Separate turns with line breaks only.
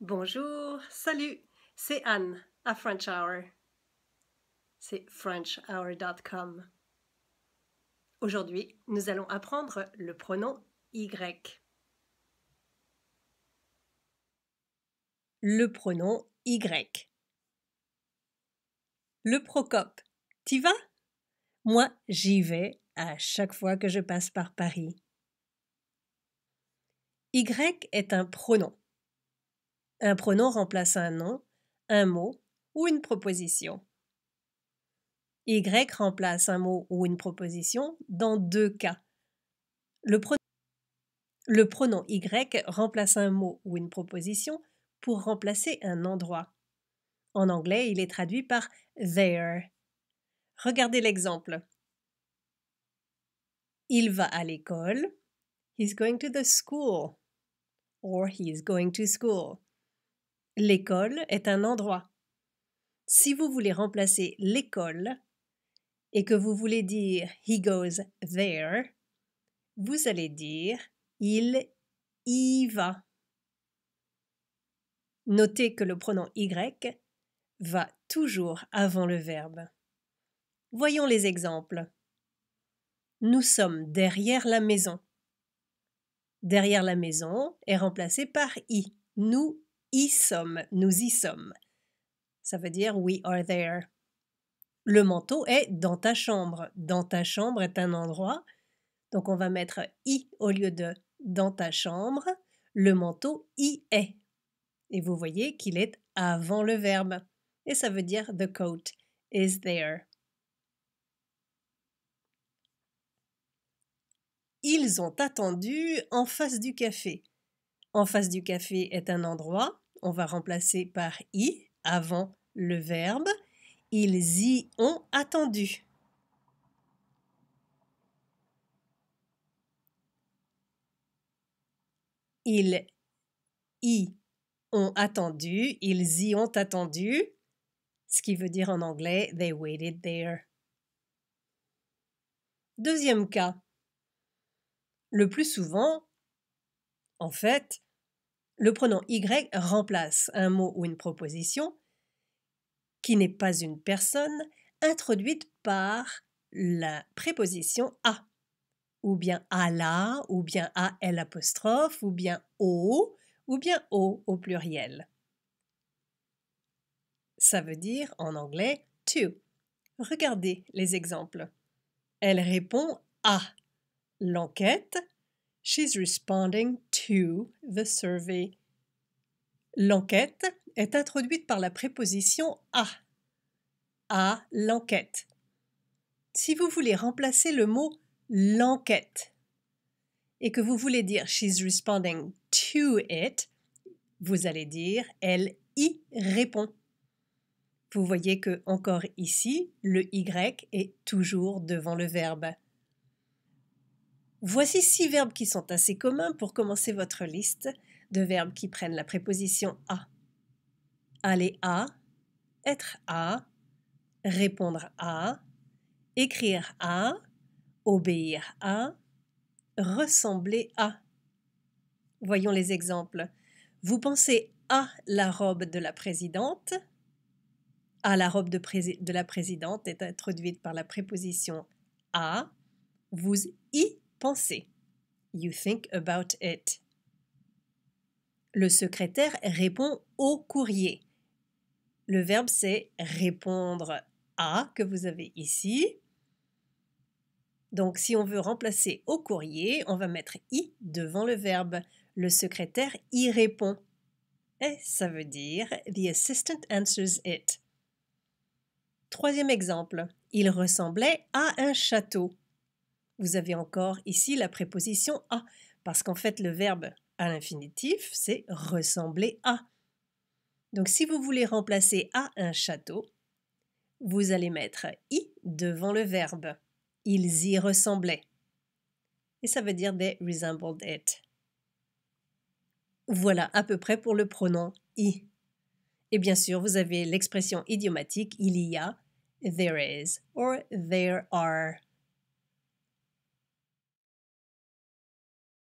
Bonjour, salut, c'est Anne à French Hour. C'est frenchhour.com. Aujourd'hui, nous allons apprendre le pronom Y. Le pronom Y. Le Procope, t'y vas? Moi, j'y vais à chaque fois que je passe par Paris. Y est un pronom. Un pronom remplace un nom, un mot ou une proposition. Y remplace un mot ou une proposition dans deux cas. Le pronom Y remplace un mot ou une proposition pour remplacer un endroit. En anglais, il est traduit par there. Regardez l'exemple. Il va à l'école. He's going to the school. Or he's going to school. L'école est un endroit. Si vous voulez remplacer l'école et que vous voulez dire he goes there, vous allez dire il y va. Notez que le pronom Y va toujours avant le verbe. Voyons les exemples. Nous sommes derrière la maison. Derrière la maison est remplacé par I. Nous y sommes, nous y sommes. Ça veut dire we are there. Le manteau est dans ta chambre. Dans ta chambre est un endroit. Donc on va mettre I au lieu de dans ta chambre. Le manteau y est. Et vous voyez qu'il est avant le verbe. Et ça veut dire the coat is there. Ils ont attendu en face du café. En face du café est un endroit. On va remplacer par i avant le verbe. Ils y ont attendu. Ils y ont attendu. Ils y ont attendu. Ce qui veut dire en anglais they waited there. Deuxième cas. Le plus souvent, en fait, le pronom Y remplace un mot ou une proposition qui n'est pas une personne introduite par la préposition à, ou bien à la, ou bien à L', ou bien au pluriel. Ça veut dire en anglais to. Regardez les exemples. Elle répond à l'enquête. She's responding to the survey. L'enquête est introduite par la préposition à l'enquête. Si vous voulez remplacer le mot l'enquête et que vous voulez dire she's responding to it, vous allez dire elle y répond. Vous voyez que encore ici, le Y est toujours devant le verbe. Voici 6 verbes qui sont assez communs pour commencer votre liste de verbes qui prennent la préposition à. Aller à, être à, répondre à, écrire à, obéir à, ressembler à. Voyons les exemples. Vous pensez à la robe de la présidente. À la robe de la présidente est introduite par la préposition à. Vous y pensez. You think about it. Le secrétaire répond au courrier. Le verbe c'est répondre à que vous avez ici. Donc si on veut remplacer au courrier, on va mettre i devant le verbe. Le secrétaire y répond. Et ça veut dire the assistant answers it. Troisième exemple. Il ressemblait à un château. Vous avez encore ici la préposition à, parce qu'en fait le verbe à l'infinitif, c'est ressembler à. Donc si vous voulez remplacer à un château, vous allez mettre i devant le verbe. Ils y ressemblaient. Et ça veut dire they resembled it. Voilà à peu près pour le pronom i. Et bien sûr, vous avez l'expression idiomatique il y a, there is, or there are.